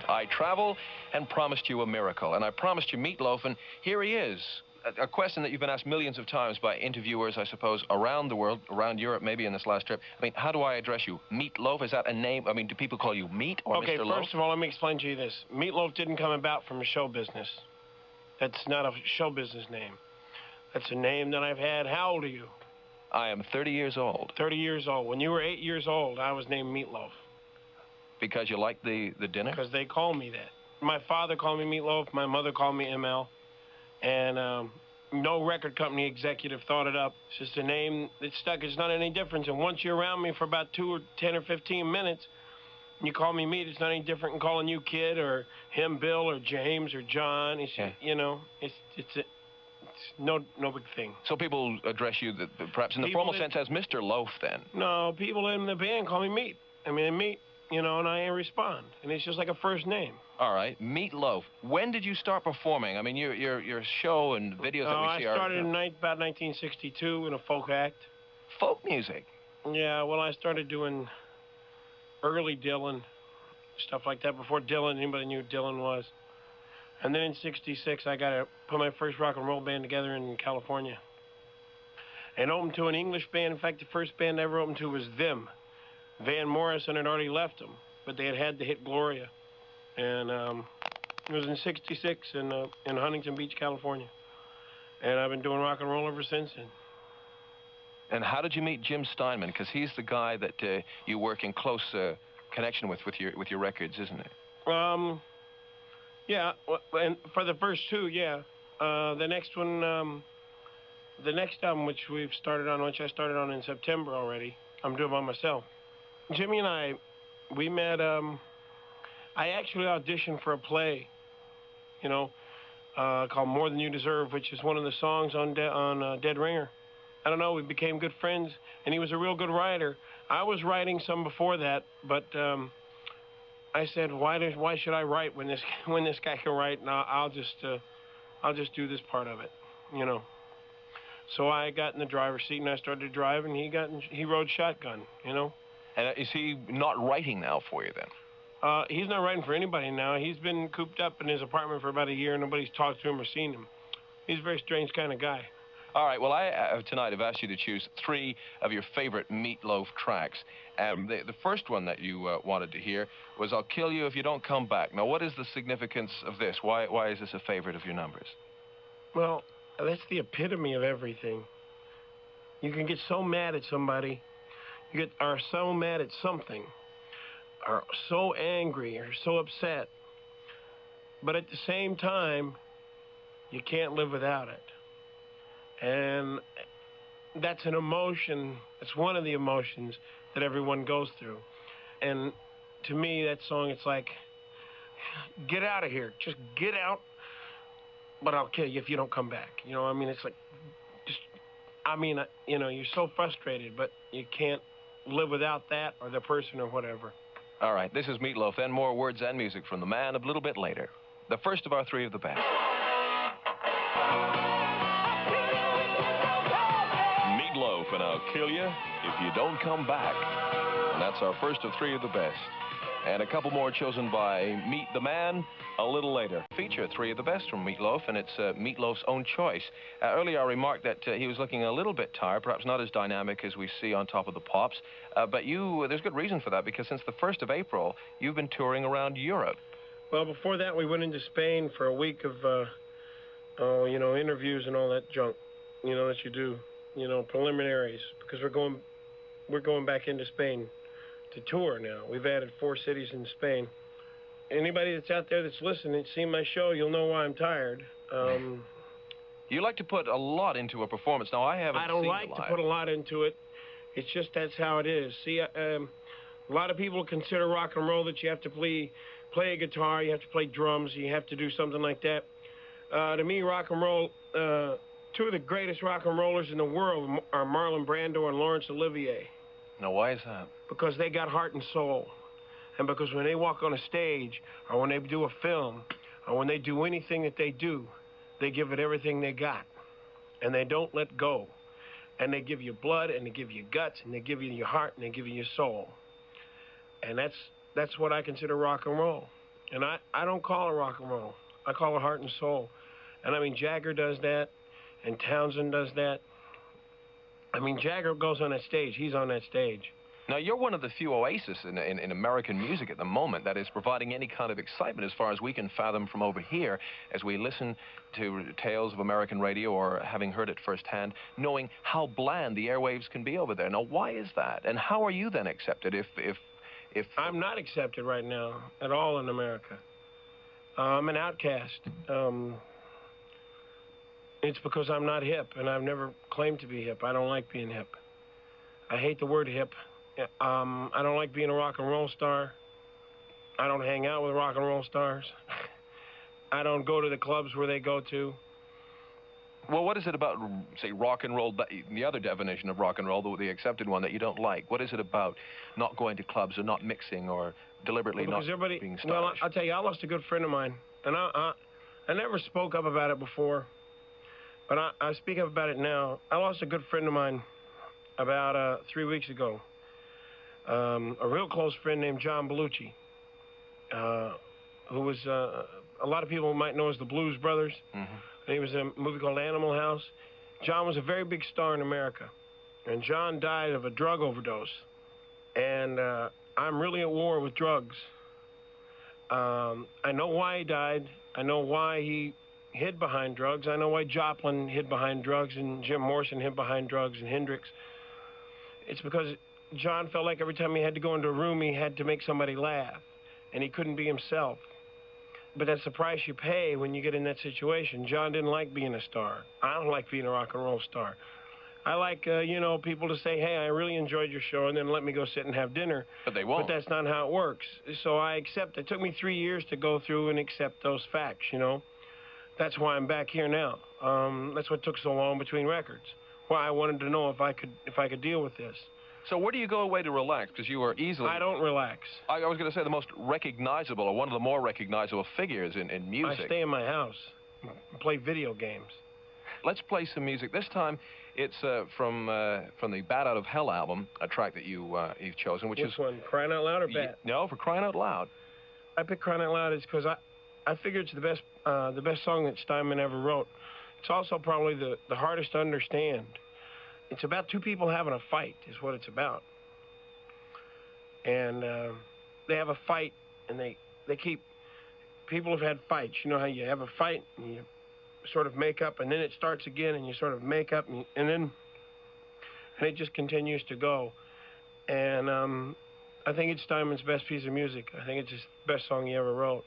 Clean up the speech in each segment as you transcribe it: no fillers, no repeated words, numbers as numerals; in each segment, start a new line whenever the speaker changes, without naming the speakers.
I travel and promised you a miracle, and I promised you Meatloaf, and here he is. A question that you've been asked millions of times by interviewers, I suppose, around the world, around Europe, maybe in this last trip. I mean, how do I address you? Meatloaf, is that a name? I mean, do people call you Meat or
okay,
Mr. Loaf?
First of all, let me explain to you this. Meatloaf didn't come about from a show business. That's not a show business name. That's a name that I've had. How old are you?
I am 30 years old.
30 years old. When you were 8 years old, I was named Meatloaf.
Because you like the dinner?
Because they call me that. My father called me Meatloaf. My mother called me ML. And no record company executive thought it up. It's just a name that stuck. It's not any difference. And once you're around me for about 10 or 15 minutes, and you call me Meat, it's not any different than calling you Kid or him Bill or James or John. It's,
yeah.
You know, it's no big thing.
So people address you, perhaps in the formal sense, as Mr. Loaf, then?
No, people in the band call me Meat. I mean, Meat, you know, and I respond. And it's just like a first name.
All right, Meatloaf. When did you start performing? I mean, your show and videos that we see are...
I started in about 1962 in a folk act.
Folk music?
Yeah, well, I started doing early Dylan, stuff like that. Before Dylan, anybody knew who Dylan was. And then in 66, I got to put my first rock and roll band together in California. And opened to an English band. In fact, the first band I ever opened to was Them. Van Morrison had already left them, but they had the hit Gloria. And it was in 66 in Huntington Beach, California. And I've been doing rock and roll ever since then.
And how did you meet Jim Steinman? Because he's the guy that you work in close connection with your records, isn't it?
Yeah, and for the first two, yeah. The next one, the next album, which I started on in September already, I'm doing by myself. Jimmy and I, we met, I actually auditioned for a play, you know, called More Than You Deserve, which is one of the songs on Dead Ringer. I don't know, we became good friends, and he was a real good writer. I was writing some before that, but I said, why should I write when this guy can write? And I'll just do this part of it, you know. So I got in the driver's seat and I started to drive, and he rode shotgun, you know.
And is he not writing now for you then?
He's not writing for anybody now. He's been cooped up in his apartment for about a year. Nobody's talked to him or seen him. He's a very strange kind of guy.
All right, well, tonight I've asked you to choose 3 of your favorite Meatloaf tracks. The first one that you wanted to hear was I'll Kill You If You Don't Come Back. Now, what is the significance of this? Why is this a favorite of your numbers?
Well, that's the epitome of everything. You can get so mad at somebody, are so mad at something, are so angry or so upset, but at the same time, you can't live without it. And that's an emotion, it's one of the emotions that everyone goes through. And to me, that song, it's like, get out of here, just get out, but I'll kill you if you don't come back. You know, I mean, it's like, you know, you're so frustrated, but you can't live without that or the person or whatever.
All right, this is Meatloaf, then more words and music from the man a little bit later. The first of our 3 of the best. Meatloaf and I'll Kill You If You Don't Come Back. And that's our first of 3 of the best. And a couple more chosen by Meet the Man a little later. Feature 3 of the best from Meatloaf, and it's Meatloaf's own choice. Earlier I remarked that he was looking a little bit tired, perhaps not as dynamic as we see on Top of the Pops. But there's good reason for that, because since the 1st of April, you've been touring around Europe.
Well, before that, we went into Spain for a week of, you know, interviews and all that junk, you know, that you do, you know, preliminaries, because we're going back into Spain to tour now. We've added 4 cities in Spain. Anybody that's out there that's listening, seen my show, you'll know why I'm tired.
You like to put a lot into a performance. Now, I haven't seen it live.
I don't like to put a lot into it. It's just that's how it is. See, a lot of people consider rock and roll that you have to play a guitar, you have to play drums, you have to do something like that. To me, rock and roll, 2 of the greatest rock and rollers in the world are Marlon Brando and Laurence Olivier.
Now, why is that?
Because they got heart and soul. And because when they walk on a stage, or when they do a film, or when they do anything that they do, they give it everything they got. And they don't let go. And they give you blood, and they give you guts, and they give you your heart, and they give you your soul. And that's what I consider rock and roll. And I don't call it rock and roll. I call it heart and soul. And I mean, Jagger does that, and Townsend does that. I mean, Jagger goes on that stage. He's on that stage.
Now, you're one of the few oases in American music at the moment that is providing any kind of excitement as far as we can fathom from over here as we listen to tales of American radio or having heard it firsthand, knowing how bland the airwaves can be over there. Now, why is that? And how are you then accepted if...
I'm not accepted right now at all in America. I'm an outcast. It's because I'm not hip, and I've never claimed to be hip. I don't like being hip. I hate the word hip. I don't like being a rock and roll star. I don't hang out with rock and roll stars. I don't go to the clubs where they go to.
Well, what is it about, say, rock and roll, the other definition of rock and roll, the accepted one, that you don't like? What is it about not going to clubs or not mixing or deliberately not being stylish?
Well, I'll tell you, I lost a good friend of mine, and I never spoke up about it before, but I speak up about it now. I lost a good friend of mine about 3 weeks ago. A real close friend named John Belushi, who was, a lot of people might know as the Blues Brothers.
Mm-hmm.
He was in a movie called Animal House. John was a very big star in America, and John died of a drug overdose. And I'm really at war with drugs. I know why he died. I know why he hid behind drugs. I know why Joplin hid behind drugs and Jim Morrison hid behind drugs and Hendrix. It's because John felt like every time he had to go into a room, he had to make somebody laugh, and he couldn't be himself. But that's the price you pay when you get in that situation. John didn't like being a star. I don't like being a rock and roll star. I like, people to say, hey, I really enjoyed your show, and then let me go sit and have dinner.
But they won't.
But that's not how it works. So I accept. It took me 3 years to go through and accept those facts, That's why I'm back here now. That's what took so long between records. Why I wanted to know if I could deal with this.
So where do you go away to relax? Because you are easily...
I don't relax.
I was going to say the most recognizable, or one of the more recognizable figures in music.
I stay in my house and play video games.
Let's play some music. This time, it's from the Bat Out of Hell album, a track that you've chosen, which
is... Which one, Crying Out Loud or Bat?
No, for Crying Out Loud.
I picked Crying Out Loud is because I figure it's the best song that Steinman ever wrote. It's also probably the hardest to understand. It's about two people having a fight, is what it's about. And they have a fight, and they keep... People have had fights. You know how you have a fight, and you sort of make up, and then it starts again, and you sort of make up, and it just continues to go. And I think it's Steinman's best piece of music. I think it's his best song he ever wrote.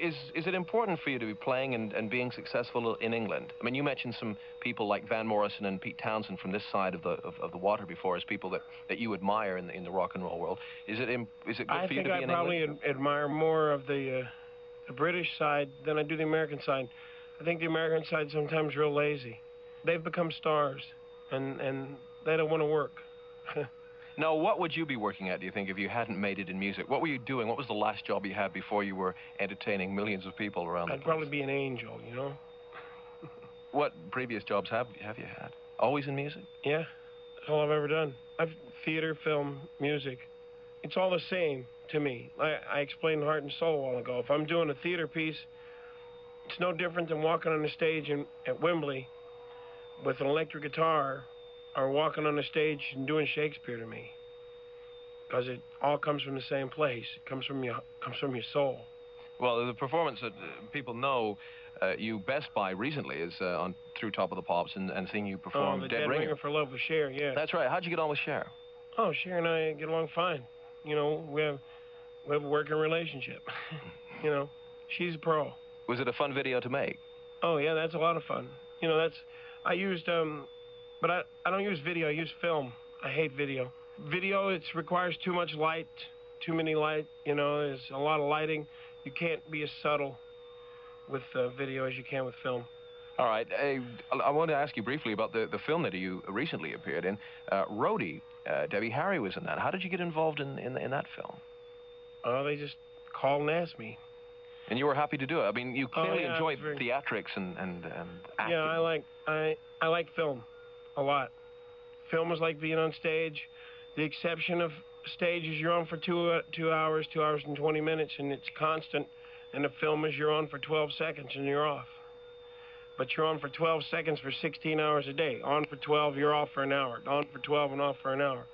Is it important for you to be playing and being successful in England? I mean, you mentioned some people like Van Morrison and Pete Townsend from this side of the water before as people that you admire in the rock and roll world. Is it good for you to be in England?
I think I probably admire more of the British side than I do the American side. I think the American side's sometimes real lazy. They've become stars, and they don't want to work.
Now, what would you be working at, do you think, if you hadn't made it in music? What were you doing? What was the last job you had before you were entertaining millions of people around the place?
I'd probably be an angel,
What previous jobs have you had? Always in music?
Yeah, that's all I've ever done. Theater, film, music. It's all the same to me. I explained Heart and Soul a while ago. If I'm doing a theater piece, it's no different than walking on the stage at Wembley with an electric guitar or walking on the stage and doing Shakespeare to me, because it all comes from the same place. It comes from your soul. Well,
the performance that people know you best by recently is on through Top of the Pops and seeing you perform
the Dead Ringer for Love with Cher, yeah.
That's right. How'd you get on with Cher?
Oh, Cher and I get along fine. We have a working relationship. She's a pro.
Was it a fun video to make?
Oh yeah, that's a lot of fun. I used but I don't use video, I use film. I hate video. Video, it requires too much light, too many light, there's a lot of lighting. You can't be as subtle with video as you can with film.
All right, I want to ask you briefly about the film that you recently appeared in. Rhodey, Debbie Harry was in that. How did you get involved in that film?
They just called and asked me.
And you were happy to do it. I mean, you clearly enjoyed theatrics and acting.
Yeah, I like film a lot. Film is like being on stage. The exception of stages, you're on for 2 hours, 2 hours and 20 minutes, and it's constant. And the film is you're on for 12 seconds and you're off. But you're on for 12 seconds for 16 hours a day. On for 12, you're off for an hour. On for 12 and off for an hour.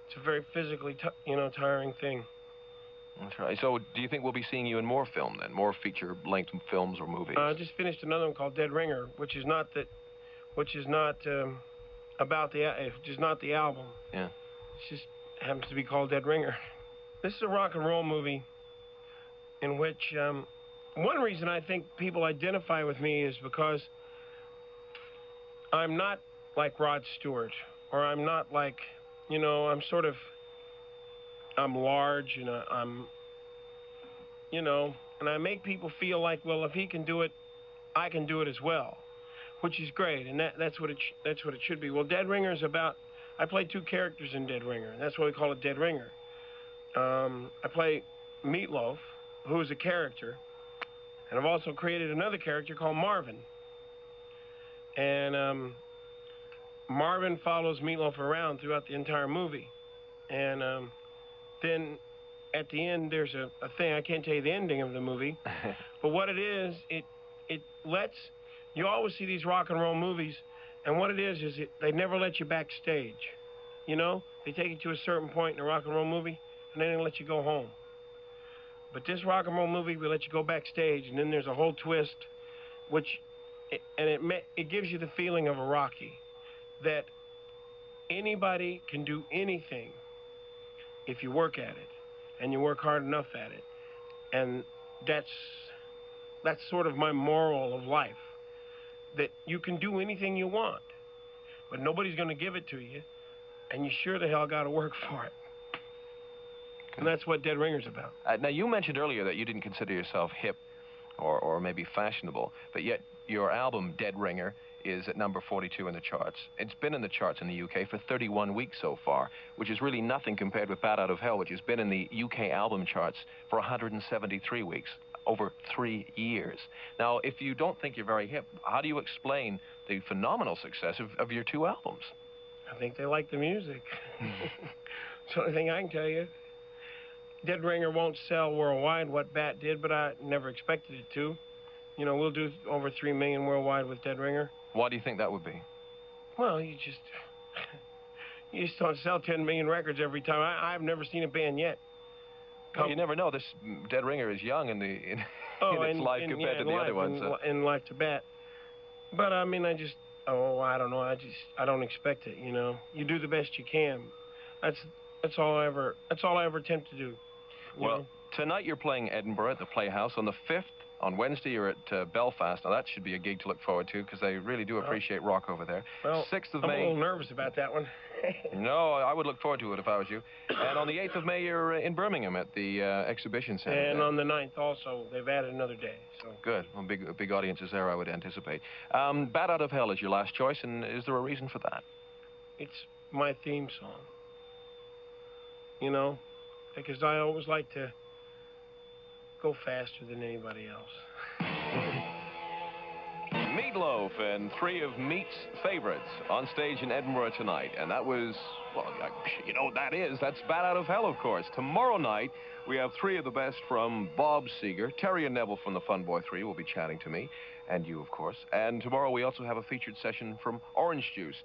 It's a very physically, tiring thing.
That's right. So do you think we'll be seeing you in more film then? More feature-length films or movies?
I just finished another one called Dead Ringer, which is not about just not the album.
Yeah.
It just happens to be called Dead Ringer. This is a rock and roll movie in which one reason I think people identify with me is because I'm not like Rod Stewart, or I'm not like, I'm large, and and I make people feel like, well, if he can do it, I can do it as well, which is great, and that's what it should be. Well, Dead Ringer is about, I play two characters in Dead Ringer, and that's why we call it Dead Ringer. I play Meatloaf, who is a character, and I've also created another character called Marvin. And Marvin follows Meatloaf around throughout the entire movie. And then at the end, there's a thing, I can't tell you the ending of the movie, but what it is, it lets, you always see these rock and roll movies, and what it is they never let you backstage. They take you to a certain point in a rock and roll movie, and then they let you go home. But this rock and roll movie, we let you go backstage, and then there's a whole twist, it gives you the feeling of a Rocky, that anybody can do anything if you work at it, and you work hard enough at it. And that's sort of my moral of life, that you can do anything you want, but nobody's going to give it to you, and you sure the hell got to work for it. And that's what Dead Ringer's about.
Now, you mentioned earlier that you didn't consider yourself hip or maybe fashionable, but yet your album, Dead Ringer, is at number 42 in the charts. It's been in the charts in the UK for 31 weeks so far, which is really nothing compared with Bat Out of Hell, which has been in the UK album charts for 173 weeks, over 3 years. Now, if you don't think you're very hip, how do you explain the phenomenal success of your two albums?
I think they like the music. It's the only thing I can tell you. Dead Ringer won't sell worldwide what Bat did, but I never expected it to. We'll do over 3 million worldwide with Dead Ringer.
Why do you think that would be?
Well, you just don't sell 10 million records every time. I've never seen a band yet.
Well, you never know. This Dead Ringer is young in its life compared to the other ones.
In life to Bat. But I mean, I don't know. I don't expect it. You do the best you can. That's all I ever attempt to do.
Well, tonight you're playing Edinburgh at the Playhouse. On the 5th, on Wednesday, you're at Belfast. Now, that should be a gig to look forward to, because they really do appreciate rock over there.
Well,
6th of
I'm
May...
a little nervous about that one.
No, I would look forward to it if I was you. And on the 8th of May, you're in Birmingham at the Exhibition Center.
And on the 9th also, they've added another day. So
good. Well, big audiences there, I would anticipate. Bat Out of Hell is your last choice, and is there a reason for that?
It's my theme song. Because I always like to go faster than anybody else.
Meatloaf and 3 of Meat's favorites on stage in Edinburgh tonight. And that was, well, that's Bat Out of Hell, of course. Tomorrow night, we have 3 of the best from Bob Seger. Terry and Neville from the Fun Boy 3 will be chatting to me, and you, of course. And tomorrow we also have a featured session from Orange Juice.